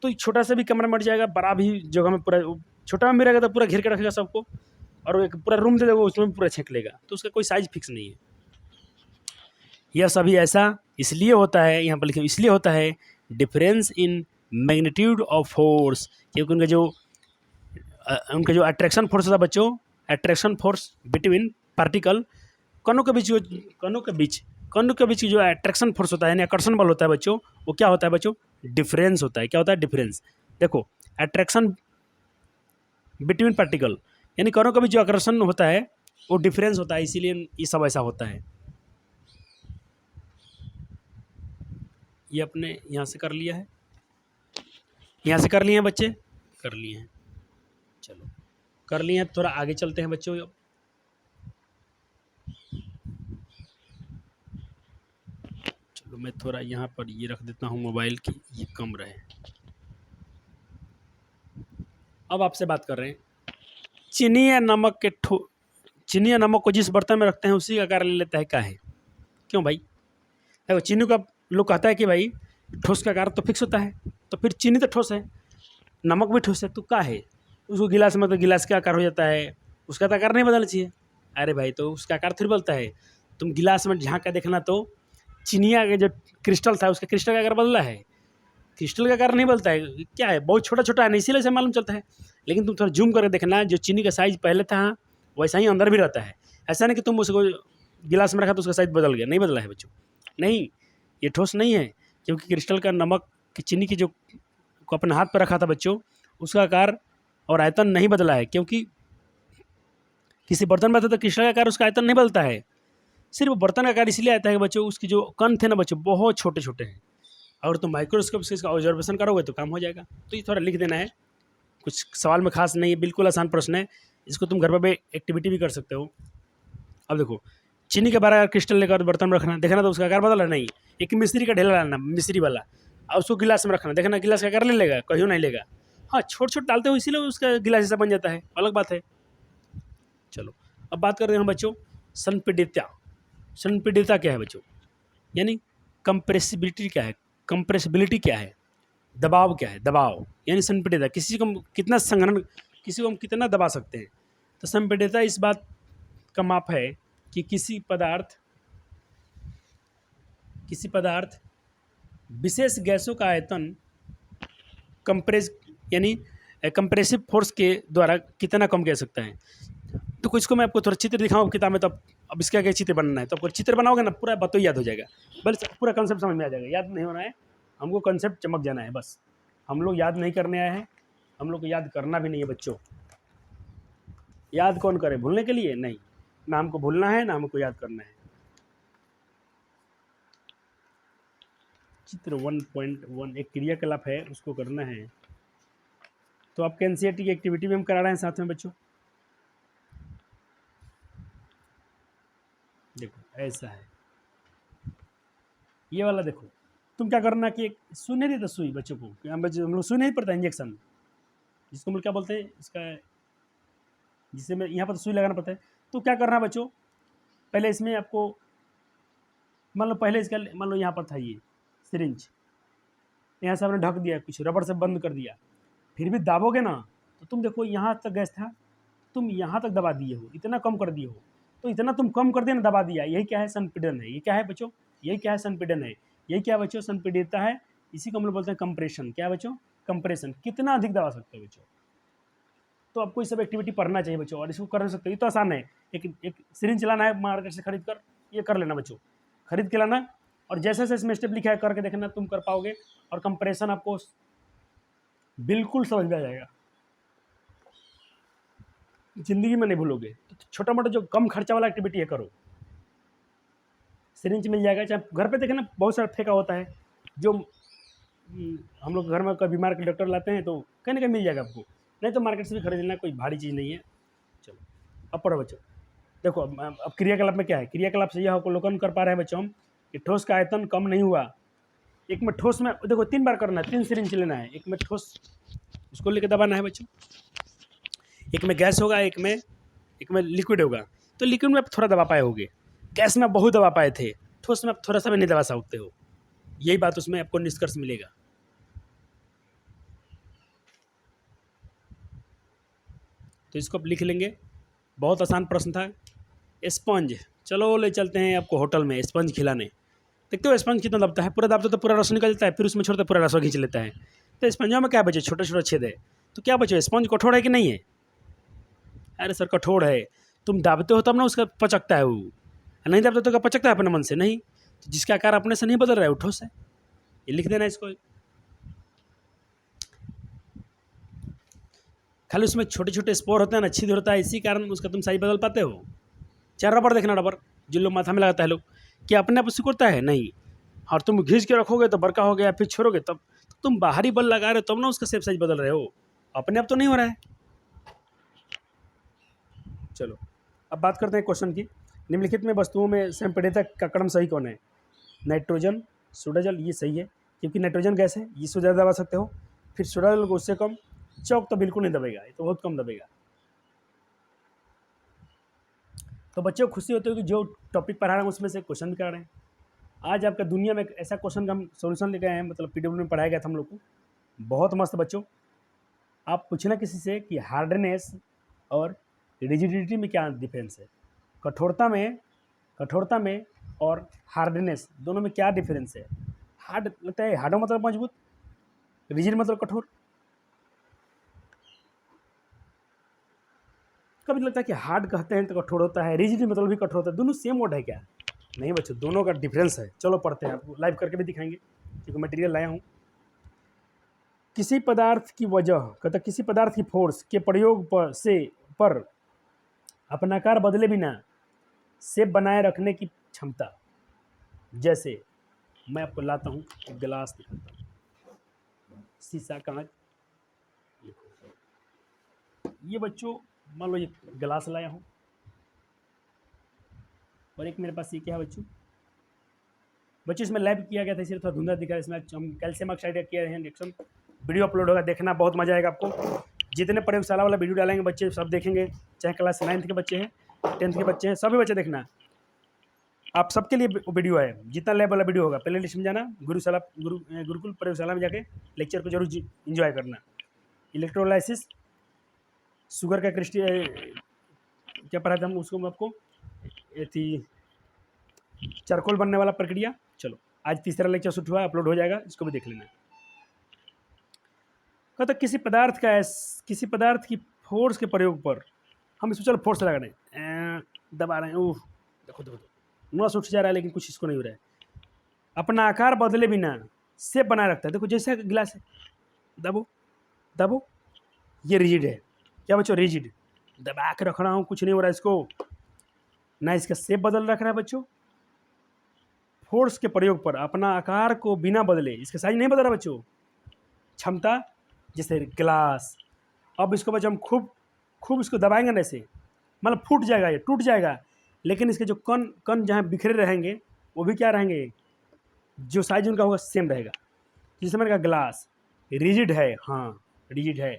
तो छोटा सा भी कमरा में हट जाएगा, बड़ा भी जगह में पूरा, छोटा में भी रहेगा तो पूरा घेर के रखेगा सबको, और एक पूरा रूम दे देगा उसमें भी पूरा छेक लेगा। तो उसका कोई साइज फिक्स नहीं है। यह सभी ऐसा इसलिए होता है, यहाँ पर लिखे इसलिए होता है, difference in magnitude of force, क्योंकि उनका जो अट्रैक्शन फोर्स होता है बच्चों, अट्रैक्शन फोर्स बिटवीन पार्टिकल, कणों के बीच जो अट्रैक्शन फोर्स होता है, यानी आकर्षण बल होता है बच्चों, वो क्या होता है बच्चों, डिफरेंस होता है। क्या होता है, डिफरेंस। देखो अट्रैक्शन बिटवीन पार्टिकल, यानी कणों के बीच जो आकर्षण होता है वो डिफरेंस होता है, इसीलिए ये सब ऐसा होता है। ये अपने यहाँ से कर लिया है, यहाँ से कर लिए हैं बच्चे, कर लिए हैं, चलो कर लिए हैं। थोड़ा आगे चलते हैं बच्चों। चलो मैं थोड़ा यहाँ पर ये रख देता हूँ मोबाइल की, ये कम रहे। अब आपसे बात कर रहे हैं, चीनी या नमक को जिस बर्तन में रखते हैं उसी का आकार ले लेता है, क्या है, क्यों भाई। देखो चीनी का लोग कहता है कि भाई ठोस का आकार तो फिक्स होता है, तो फिर चीनी तो ठोस है, नमक भी ठोस है, तो क्या है, उसको गिलास में तो गिलास का आकार हो जाता है, उसका तो आकार नहीं बदलना चाहिए। अरे भाई तो उसका आकार थोड़ी बदलता है, तुम गिलास में झाँक कर देखना तो चिनिया का जो क्रिस्टल था उसका क्रिस्टल का आकार बदला है, क्रिस्टल का आकार नहीं बदलता है, क्या है बहुत छोटा छोटा है, इसीलिए से मालूम चलता है। लेकिन तुम थोड़ा जूम करके देखना, जो चीनी का साइज़ पहले था वैसा ही अंदर भी रहता है, ऐसा नहीं कि तुम उसको गिलास में रखा तो उसका साइज़ बदल गया, नहीं बदला है बच्चों, नहीं, ये ठोस नहीं है, क्योंकि क्रिस्टल का नमक की चीनी की जो को अपने हाथ पर रखा था बच्चों, उसका आकार और आयतन नहीं बदला है, क्योंकि किसी बर्तन में था तो क्रिस्टल का आकार उसका आयतन नहीं बदलता है, सिर्फ बर्तन का आकार इसलिए आता है कि बच्चों उसके जो कण थे ना बच्चों बहुत छोटे छोटे हैं। अगर तुम माइक्रोस्कोप से इसका ऑब्जर्वेशन करोगे तो काम हो जाएगा। तो ये थोड़ा लिख देना है, कुछ सवाल में खास नहीं है, बिल्कुल आसान प्रश्न है, इसको तुम घर पर भी एक्टिविटी भी कर सकते हो। अब देखो, चीनी के 12 क्रिस्टल लेकर बर्तन में रखना, देखना तो उसका आकार बदल रहा नहीं। एक मिश्री का ढेला लाना, मिश्री वाला, और उसको गिलास में रखना, देखना गिलास का आकार ले लेगा, कहीं नहीं लेगा। हाँ, छोटे छोटे डालते हो इसीलिए उसका गिलास जैसा बन जाता है, अलग बात है। चलो अब बात करते हैं बच्चों संपीड़ितता। संपीड़ितता क्या है बच्चों, यानी कंप्रेसिबिलिटी क्या है, कंप्रेसिबिलिटी क्या है, दबाव क्या है, दबाव यानी संपीड़ितता, किसी को हम कितना संघनन, किसी को हम कितना दबा सकते हैं। तो संपीड़ितता इस बात का माप है कि किसी पदार्थ विशेष गैसों का आयतन कंप्रेस यानी कंप्रेसिव फोर्स के द्वारा कितना कम किया सकता है। तो कुछ को मैं आपको थोड़ा चित्र दिखाऊँ किताब में, तो अब इसका क्या चित्र बनाना है, तो आपको चित्र बनाओगे ना पूरा बात तो याद हो जाएगा, बस पूरा कंसेप्ट समझ में आ जाएगा। याद नहीं होना है, हमको कंसेप्ट चमक जाना है बस। हम लोग याद नहीं करने आए हैं, हम लोग को याद करना भी नहीं है बच्चों। याद कौन करे, भूलने के लिए नहीं, ना हमको भूलना है ना हमको याद करना है। चित्र 1.1 एक क्रियाकलाप है, उसको करना है। तो आपके एनसीईआरटी की एक्टिविटी भी हम करा रहे हैं साथ में बच्चों। देखो ऐसा है ये वाला, देखो तुम क्या करना कि एक सुई नहीं देता, सुई बच्चों को, हम लोग सुई नहीं पड़ता, इंजेक्शन जिसको हम लोग क्या बोलते हैं इसका, जिससे मैं यहाँ पर सुई लगाना पड़ता है। तो क्या करना है बच्चों, पहले इसमें आपको मान लो, पहले इसका मान लो यहाँ पर था ये सिरिंज, यहाँ से आपने ढक दिया, कुछ रबड़ से बंद कर दिया, फिर भी दाबोगे ना तो तुम देखो यहाँ तक गैस था, तुम यहाँ तक दबा दिए हो, इतना कम कर दिए हो, तो इतना तुम कम कर दिया ना, दबा दिया, यही क्या है, संपीड़न है। ये क्या है बच्चों, यही क्या है, संपीड़न है। यही क्या है बच्चों, संपीड़ितता है। इसी को हम लोग बोलते हैं कंप्रेशन। क्या है बच्चों, कंप्रेशन, कितना अधिक दबा सकते हो बच्चों। तो आपको ये सब एक्टिविटी पढ़ना चाहिए बच्चों, और इसको कर सकते हो, ये तो आसान है। एक सिरिंज चलाना है मार्केट से खरीद कर, ये कर लेना बच्चों, खरीद के लाना, और जैसे जैसे इसमें स्टेप लिखा है करके देखना, तुम कर पाओगे, और कंप्रेशन आपको बिल्कुल समझ में आ जाएगा, जिंदगी में नहीं भूलोगे। तो छोटा मोटा जो कम खर्चा वाला एक्टिविटी है करो, सिरिंज मिल जाएगा, चाहे घर पे देखें ना बहुत सारा फेंका होता है, जो हम लोग घर में कभी बीमार के डॉक्टर लाते हैं तो कहीं ना कहीं मिल जाएगा आपको, नहीं तो मार्केट से भी खरीद लेना, कोई भारी चीज़ नहीं है। चलो अब पढ़ो बच्चों, देखो अब क्रियाकलाप में क्या है, क्रियाकलाप से यह अवलोकन कर पा रहे हैं बच्चों हम कि ठोस का आयतन कम नहीं हुआ। एक में ठोस में देखो 3 बार करना है, 3 सिरिंज लेना है, एक में ठोस उसको लेकर दबाना है बच्चों, एक में गैस होगा, एक में लिक्विड होगा। तो लिक्विड में आप थोड़ा दबा पाए होगे, गैस में आप बहुत दबा पाए थे, ठोस में आप थोड़ा सा भी नहीं दबा सकते हो। यही बात उसमें आपको निष्कर्ष मिलेगा। तो इसको आप लिख लेंगे, बहुत आसान प्रश्न था। स्पंज, चलो ले चलते हैं आपको होटल में स्पंज खिलाने। देखते हो स्पंज कितना दबता है, पूरा दबता तो पूरा रस निकल जाता है, फिर उसमें छोड़ता पूरा रस खींच लेता है। तो स्पंजों में क्या बचे, छोटे छोटे छेद है। तो क्या बचे, स्पंज कठोर है कि नहीं है। अरे सर कठोर है, तुम दाबते हो तब ना उसका पचकता है, वो नहीं दाबते तो क्या पचकता है अपने मन से, नहीं। तो जिसका आकार अपने से नहीं बदल रहा है वो ठोस है। ये लिख देना इसको, खाली उसमें छोटे छोटे स्पोर होते हैं ना, छिद्र होता है, इसी कारण उसका तुम साइज बदल पाते हो। चाहे रबड़ देखना, रबड़ जिन लोग माथा में लगाता है लोग, क्या अपने आप सिकुड़ता है, नहीं। और तुम घींच के रखोगे तो बड़का हो गया, फिर छोड़ोगे तब तो तुम बाहरी बल लगा रहे हो, तब ना उसका शेप साइज बदल रहे हो, अपने आप तो नहीं हो रहा है। चलो अब बात करते हैं क्वेश्चन की। निम्नलिखित में वस्तुओं में संपीड़ितता का क्रम सही कौन है। नाइट्रोजन, सोडा जल, ये सही है क्योंकि नाइट्रोजन गैस है, इसको ज़्यादा दबा सकते हो। फिर सोडा जल को उससे कम, चौक तो बिल्कुल नहीं दबेगा, ये तो बहुत कम दबेगा। तो बच्चों को खुशी होती है कि जो टॉपिक पढ़ा रहे हैं उसमें से क्वेश्चन भी करा रहे हैं। आज आपका दुनिया में एक ऐसा क्वेश्चन का हम सोल्यूशन लेके आए हैं, मतलब पीडब्ल्यू में पढ़ाया गया था हम लोग को, बहुत मस्त बच्चों। आप पूछना किसी से कि हार्डनेस और रिजिडिटी में क्या डिफरेंस है, कठोरता में और हार्डनेस दोनों में क्या डिफरेंस है। हार्ड लगता है, हार्डो मतलब मजबूत, रिजिड मतलब कठोर। कभी लगता है कि हार्ड कहते हैं तो कठोर होता है, रिजिड मतलब भी कठोर होता है, दोनों सेम वर्ड है क्या। नहीं बच्चों, दोनों का डिफरेंस है। चलो पढ़ते हैं, आपको लाइव करके भी दिखाएंगे क्योंकि मटेरियल लाया हूँ। किसी पदार्थ की वजह कहता किसी पदार्थ की फोर्स के प्रयोग पर अपना आकार बदले बिना शेप बनाए रखने की क्षमता। जैसे मैं आपको लाता हूँ एक गिलास दिखाता हूँ, शीशा कांच। ये बच्चों मान लो ये गिलास लाया हूँ, और एक मेरे पास ये क्या है बच्चों, इसमें लैब किया गया था इसलिए थोड़ा धुंधला दिखा है। इसमें हम कैल्शियम ऑक्साइड का किया है रिएक्शन। वीडियो अपलोड होगा, देखना, बहुत मजा आएगा आपको। जितने प्रयोगशाला वाला वीडियो डालेंगे बच्चे सब देखेंगे, चाहे क्लास 9th के बच्चे हैं, 10th के बच्चे हैं, सभी बच्चे देखना। आप सबके लिए वीडियो है, जितना लैब वाला वीडियो होगा प्ले लिस्ट में जाना, गुरुकुल प्रयोगशाला में जाके लेक्चर को जरूर इंजॉय करना। इलेक्ट्रोलाइसिस, शुगर का क्रिस्टल क्या पढ़ा था हम उसको, मैं आपको थी चारकोल बनने वाला प्रक्रिया। चलो आज तीसरा लेक्चर शूट हुआ, अपलोड हो जाएगा, इसको भी देख लेना। कहता किसी पदार्थ की फोर्स के प्रयोग पर, हम इसमें चलो फोर्स लगा रहे हैं, दबा रहे हैं, देखो देखो नस उठ जा रहा है, लेकिन कुछ इसको नहीं हो रहा है। अपना आकार बदले बिना शेप बनाए रखता है। देखो जैसे गिलास है, दबो दबो, ये रिजिड है। क्या बच्चों, रिजिड। दबा के रख रहा हूँ, कुछ नहीं हो रहा है इसको, ना इसका शेप बदल रख रहा है बच्चों। फोर्स के प्रयोग पर अपना आकार को बिना बदले, इसका साइज नहीं बदल रहा बच्चों, क्षमता। जैसे गिलास, अब इसको बच्चों हम खूब खूब इसको दबाएंगे ना, ऐसे मतलब फूट जाएगा, ये टूट जाएगा, लेकिन इसके जो कण कण जहाँ बिखरे रहेंगे वो भी क्या रहेंगे, जो साइज उनका होगा सेम रहेगा। जैसे मैंने कहा गिलास रिजिड है, हाँ रिजिड है।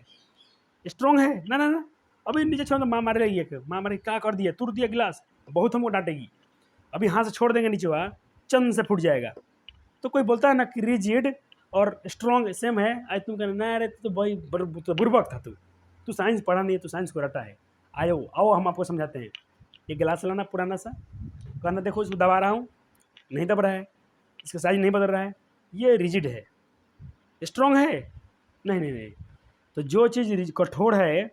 स्ट्रॉन्ग है ना ना ना, अभी नीचे छोड़, माँ मारे लगी है, माँ मारे क्या कर दिया, तोड़ दिया गिलास, बहुत हमको डांटेगी। अभी हाथ से छोड़ देंगे नीचे, वहाँ चंद से फूट जाएगा। तो कोई बोलता है ना कि रिजिड और स्ट्रॉन्ग सेम है, आज तुम कहना ना, अरे तो भाई बुर्बक था तू साइंस पढ़ा नहीं है, तू साइंस को रटा है। आओ आओ हम आपको समझाते हैं। ये गिलास लाना पुराना सा, कहना देखो इसको दबा रहा हूँ, नहीं दब रहा है, इसका साइज नहीं बदल रहा है, ये रिजिड है। स्ट्रॉन्ग है, नहीं नहीं नहीं। तो जो चीज़ कठोर है,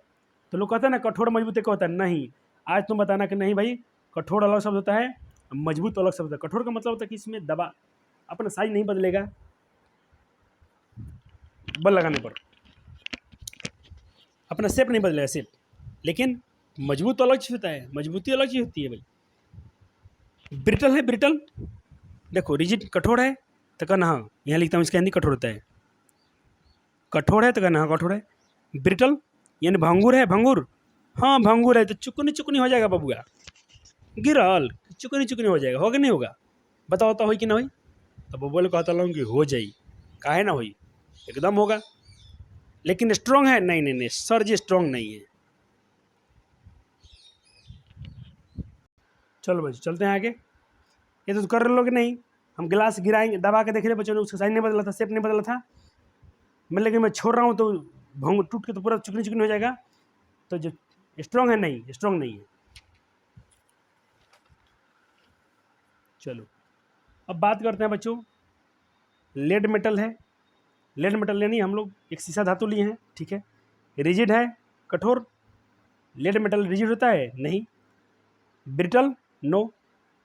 तो लोग कहते हैं ना कठोर मजबूत एक होता है, नहीं। आज तुम बताना कि नहीं भाई, कठोर अलग शब्द होता है, मजबूत अलग शब्द होता है। कठोर का मतलब होता है कि इसमें दबा अपना साइज नहीं बदलेगा बल लगाने पर, अपना शेप नहीं बदलेगा शेप, लेकिन मजबूत तो अलग चीज़ होता है, मजबूती अलग चीज़ होती है भाई। ब्रिटल है, ब्रिटल देखो, रिजिड कठोर है तो कहना हाँ, यहाँ लिखता हूँ इसका हिंदी कठोर होता है, कठोर है तो कहना हाँ कठोर है। ब्रिटल यानी भंगुर है, भंगुर, हाँ भंगुर है तो चुकनी चुकनी हो जाएगा बबुआ, गिरल चुकनी चुकनी हो जाएगा, होगा नहीं होगा, बताओ तो हो कि ना हो। तो बबुआ लोग कहता हूँ कि हो जाई, काहे ना होई, एकदम होगा। लेकिन स्ट्रॉन्ग है, नहीं नहीं नहीं सर जी, स्ट्रॉन्ग नहीं है। चलो बच्चों चलते हैं आगे। ये तो कर लोगे नहीं, हम गिलास गिराएंगे, दबा के देख रहे बच्चों ने, उसका साइज नहीं बदला था, शेप नहीं बदला था, मैं लेकिन मैं छोड़ रहा हूँ तो भंग टूट के तो पूरा चुकनी चुकनी हो जाएगा। तो जो स्ट्रॉन्ग है, नहीं स्ट्रॉन्ग नहीं है। चलो अब बात करते हैं बच्चों, लेड मेटल है। लेड मेटल यानी हम लोग एक शीशा धातु लिए हैं, ठीक है, रिजिड है, कठोर। लेड मेटल रिजिड होता है, नहीं। Brittle, no.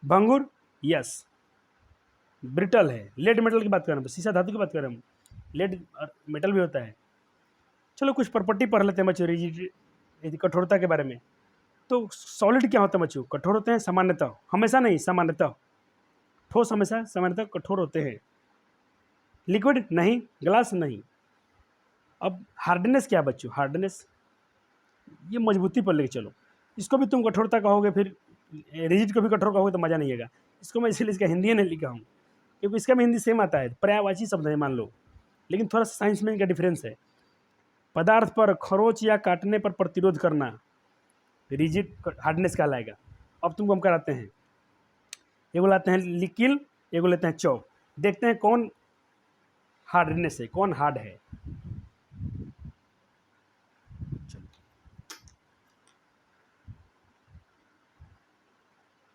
भंगुर, यस। ब्रिटल है, लेड मेटल की बात कर रहे हैं, शीशा धातु की बात कर रहे हैं हम, लेड मेटल भी होता है। चलो कुछ प्रॉपर्टी पढ़ लेते हैं बच्चों रिजिड कठोरता के बारे में। तो सॉलिड क्या होता है बच्चों, कठोर होते हैं सामान्यतः, हमेशा नहीं, सामान्यतः। ठोस हमेशा सामान्यतः कठोर होते हैं। लिक्विड नहीं, ग्लास नहीं। अब हार्डनेस क्या है बच्चों, हार्डनेस ये मजबूती पर लेके चलो, इसको भी तुम कठोरता कहोगे, फिर रिजिड को भी कठोर कहोगे तो मज़ा नहीं आएगा। इसको मैं इसलिए इसका हिंदी नहीं लिखा हूँ, क्योंकि इसका भी हिंदी सेम आता है, पर्यायवाची शब्द है मान लो, लेकिन थोड़ा सा साइंस में इनका डिफरेंस है। पदार्थ पर खरोच या काटने पर प्रतिरोध करना रिजिड हार्डनेस कहलाएगा। अब तुमको हम कराते हैं, एगो लाते हैं लिकिल, एगो लेते हैं चौक, देखते हैं कौन हार्डनेस है, कौन हार्ड है।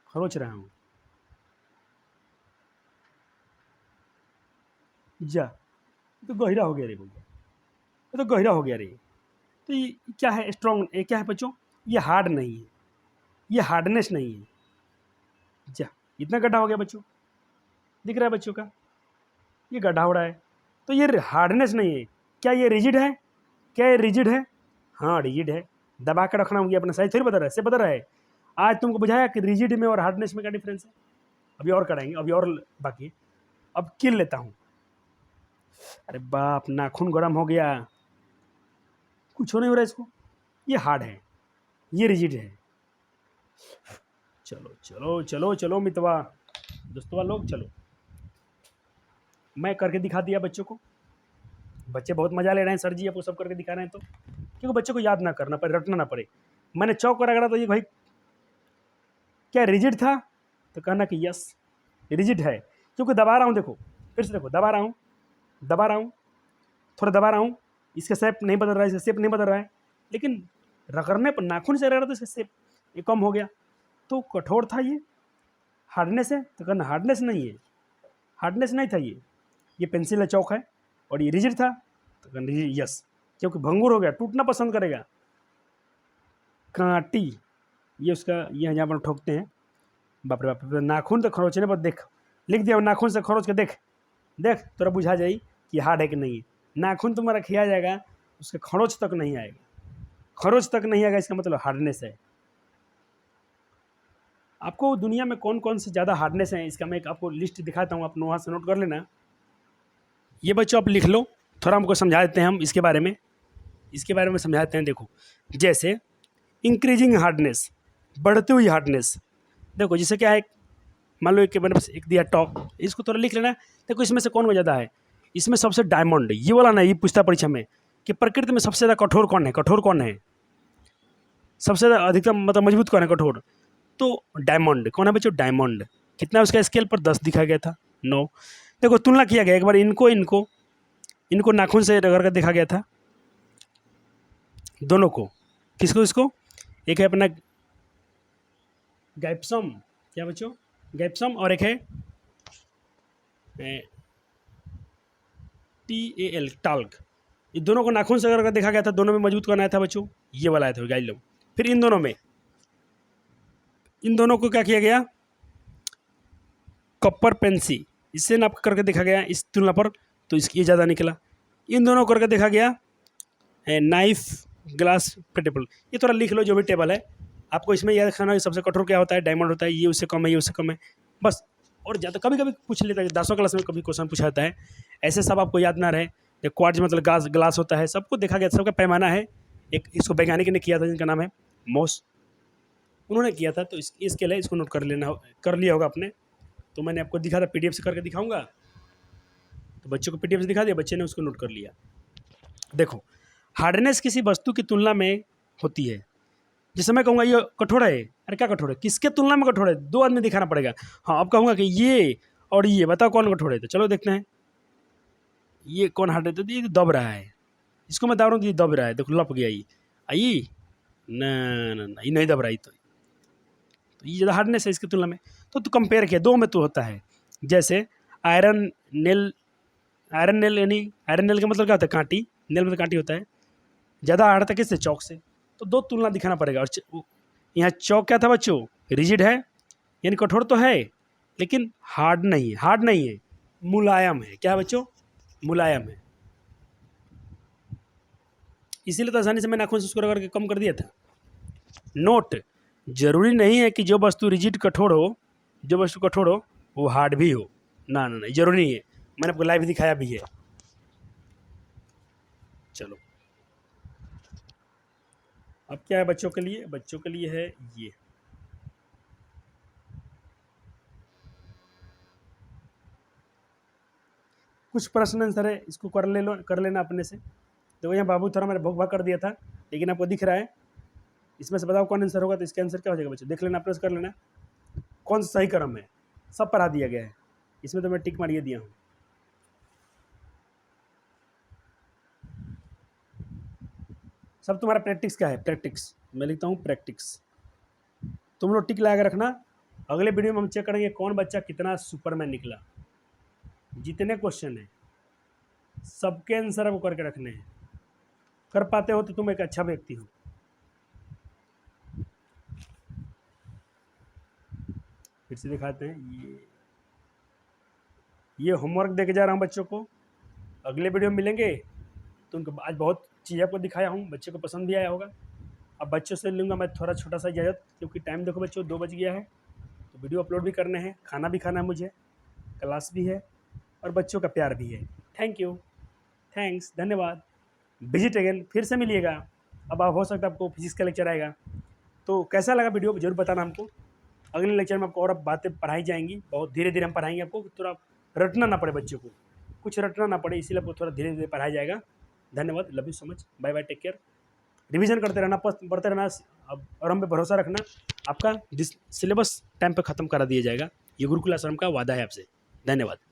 खरोच रहा हूँ, जा तो गहरा हो गया रे भैया, ये तो गहरा हो गया रे। तो ये क्या है, स्ट्रॉन्ग, ये क्या है बच्चों, ये हार्ड नहीं है, ये हार्डनेस नहीं है। जा इतना गड्ढा हो गया बच्चों, दिख रहा है बच्चों का, ये गड्ढा हो रहा है, तो ये हार्डनेस नहीं है, क्या ये रिजिड है? क्या ये रिजिड है? हाँ रिजिड है, दबा के रखना होगी अपना, सही थोड़ी बता रहा है, से बता रहा है। आज तुमको बुझाया कि रिजिड में और हार्डनेस में क्या डिफरेंस है। अभी और कराएंगे, अभी और बाकी है। अब किल लेता हूँ। अरे बाप, नाखून गर्म हो गया, कुछ हो नहीं हो रहा इसको। ये हार्ड है, ये रिजिड है। चलो चलो चलो चलो मितवा, दोस्तवा लोग, चलो मैं करके दिखा दिया बच्चों को। बच्चे बहुत मजा ले रहे हैं, सर जी आपको सब करके दिखा रहे हैं तो, क्योंकि बच्चों को याद ना करना पड़े, रटना ना पड़े। मैंने चौक कर रगड़ा तो ये भाई क्या रिजिड था, तो कहना कि यस रिजिड है, क्योंकि दबा रहा हूँ। देखो फिर से देखो, दबा रहा हूँ, दबा रहा हूँ, थोड़ा दबा रहा हूँ, इसका शेप नहीं बदल रहा है, इसका शेप नहीं बदल रहा है, लेकिन रगड़ने पर नाखून से रगड़ा तो इसका शेप ये कम हो गया। तो कठोर था ये, हार्डनेस है, तो कहना हार्डनेस नहीं है, हार्डनेस नहीं था ये पेंसिल है, चौक है, और ये रिजिड था, तो कहना यस, क्योंकि भंगुर हो गया, टूटना पसंद करेगा। कांटी, ये उसका, ये यहाँ पर ठोकते हैं। बाप रे बाप, नाखून तो खरोचने पर देख, लिख दिया नाखून से खरोच के देख, देख तोरा बुझा जाई कि हार्ड है कि नहीं है। नाखून तुम्हारा खिया जाएगा, उसके खरोच तक नहीं आएगा, खरोच तक नहीं आएगा, इसका मतलब हार्डनेस है। आपको दुनिया में कौन कौन से ज़्यादा हार्डनेस है, इसका मैं एक आपको लिस्ट दिखाता हूँ, आप वहाँ से नोट कर लेना। ये बच्चों आप लिख लो, थोड़ा हमको समझा देते हैं हम इसके बारे में, इसके बारे में समझाते हैं। देखो जैसे इंक्रीजिंग हार्डनेस, बढ़ती हुई हार्डनेस। देखो जैसे क्या है, मान लो एक मैंने एक दिया टॉक, इसको थोड़ा लिख लेना। देखो इसमें से कौन में ज़्यादा है, इसमें सबसे डायमंड, ये वाला ना, ये पूछता परीक्षा में कि प्रकृति में सबसे ज़्यादा कठोर कौन है, कठोर कौन है, सबसे ज़्यादा अधिकतम मतलब मजबूत कौन है, कठोर। तो डायमंड कौन है बच्चों, डायमंड। कितना उसका स्केल पर 10 दिखाया गया था, 9। देखो तुलना किया गया एक बार, इनको इनको इनको नाखून से रगड़ कर देखा गया था, दोनों को। किसको, इसको, एक है अपना गैप्सम, क्या बच्चों, गैप्सम, और एक है TAL, टाल्क। ये दोनों को नाखून से रगड़ कर देखा गया था, दोनों में मजबूत कौन आया था बच्चों, ये वाला आया था गाइलम। फिर इन दोनों में, इन दोनों को क्या किया गया, कॉपर पेंसी, इससे नाप करके देखा गया इस तुलना पर, तो इसकी ज़्यादा निकला। इन दोनों को करके देखा गया नाइफ ग्लास टेबल। ये थोड़ा लिख लो जो भी टेबल है, आपको इसमें याद रखना है सबसे कठोर क्या होता है, डायमंड होता है, ये उससे कम है, ये उससे कम है, बस। और ज़्यादा कभी कभी पूछ लेता है, 10वीं क्लास में कभी क्वेश्चन पूछा जाता है, ऐसे सब आपको याद ना रहे। क्वार्ट्ज मतलब ग्लास, ग्लास होता है, सबको देखा गया, सबका पैमाना है। एक इसको वैज्ञानिक ने किया था जिनका नाम है मोस, उन्होंने किया था, तो इसके लिए इसको नोट कर लेना, कर लिया होगा आपने। तो मैंने आपको दिखा था, PDF से करके दिखाऊंगा, तो बच्चों को PDF से दिखा दिया, बच्चे ने उसको नोट कर लिया। देखो हार्डनेस किसी वस्तु की तुलना में होती है, जैसे मैं कहूँगा ये कठोर है, अरे क्या कठोर है, किसके तुलना में कठोर है, 2 आदमी दिखाना पड़ेगा। हाँ अब कहूँगा कि ये और ये, बताओ कौन कठोर है, तो चलो देखते हैं ये कौन हार्ड है। तो ये दब रहा है, इसको मैं दब रहा हूँ तो ये दब रहा है, देखो लप गया ये, आई ना ना ना, ये नहीं दब रहा है, तो ये ज़्यादा हार्डनेस है इसकी तुलना में। तो कंपेयर किया, 2 में तो होता है। जैसे आयरन नेल, आयरन नेल यानी आयरन नेल का मतलब क्या होता है, कांटी, नेल मतलब कांटी होता है, ज़्यादा हार्ड था किससे, चौक से। तो 2 तुलना दिखाना पड़ेगा। और यहाँ चौक क्या था बच्चों, रिजिड है, यानी कठोर तो है लेकिन हार्ड नहीं है, हार्ड नहीं है, मुलायम है। क्या है बच्चों, मुलायम है। इसीलिए तो आसानी से मैं नाखून से उसको रगड़ के कम कर दिया था। नोट, जरूरी नहीं है कि जो वस्तु रिजिड कठोर हो, जो वस्तु कठोर हो वो हार्ड भी हो, ना ना नहीं, जरूरी नहीं है, मैंने आपको लाइव दिखाया भी है। चलो अब क्या है बच्चों के लिए, बच्चों के लिए है ये, कुछ प्रश्न आंसर है, इसको कर ले लो, कर लेना अपने से। देखो यहाँ बाबू थोड़ा मैंने भोग कर दिया था, लेकिन आपको दिख रहा है, इसमें से बताओ कौन आंसर होगा, तो इसका आंसर क्या हो जाएगा बच्चों, देख लेना, प्रेस कर लेना, कौन सा सही क्रम है, सब पढ़ा दिया गया है, इसमें तो मैं टिक मारिए दिया हूँ। सब तुम्हारा प्रैक्टिस का है, प्रैक्टिस, मैं लिखता हूँ प्रैक्टिस, तुम लोग टिक लगा के रखना। अगले वीडियो में हम चेक करेंगे कौन बच्चा कितना सुपरमैन निकला। जितने क्वेश्चन हैं सबके आंसर आपको करके रखने हैं, कर पाते हो तो तुम एक अच्छा व्यक्ति हो। फिर से दिखाते हैं, ये होमवर्क दे के जा रहा हूँ बच्चों को, अगले वीडियो में मिलेंगे। तो उनको आज बहुत चीज़ आपको दिखाया हूँ, बच्चे को पसंद भी आया होगा। अब बच्चों से लूँगा मैं थोड़ा छोटा सा इजाज़त, क्योंकि टाइम देखो बच्चों 2 बज गया है, तो वीडियो अपलोड भी करने हैं, खाना भी खाना है मुझे, क्लास भी है और बच्चों का प्यार भी है। थैंक यू, थैंक्स, धन्यवाद। विजिट अगेन, फिर से मिलिएगा। अब आप हो सकता है आपको फिजिक्स का लेक्चर आएगा, तो कैसा लगा वीडियो ज़रूर बताना हमको। अगले लेक्चर में आपको और अब बातें पढ़ाई जाएंगी, बहुत धीरे धीरे हम पढ़ाएंगे आपको, थोड़ा रटना ना पड़े बच्चों को, कुछ रटना ना पड़े, इसीलिए आपको थोड़ा धीरे धीरे पढ़ाया जाएगा। धन्यवाद, love you so much, bye bye, take care. Revision करते रहना, पढ़ते रहना, अब और हम पे भरोसा रखना, आपका सिलेबस टाइम पे ख़त्म करा दिया जाएगा। ये गुरुकुल आश्रम का वादा है आपसे। धन्यवाद।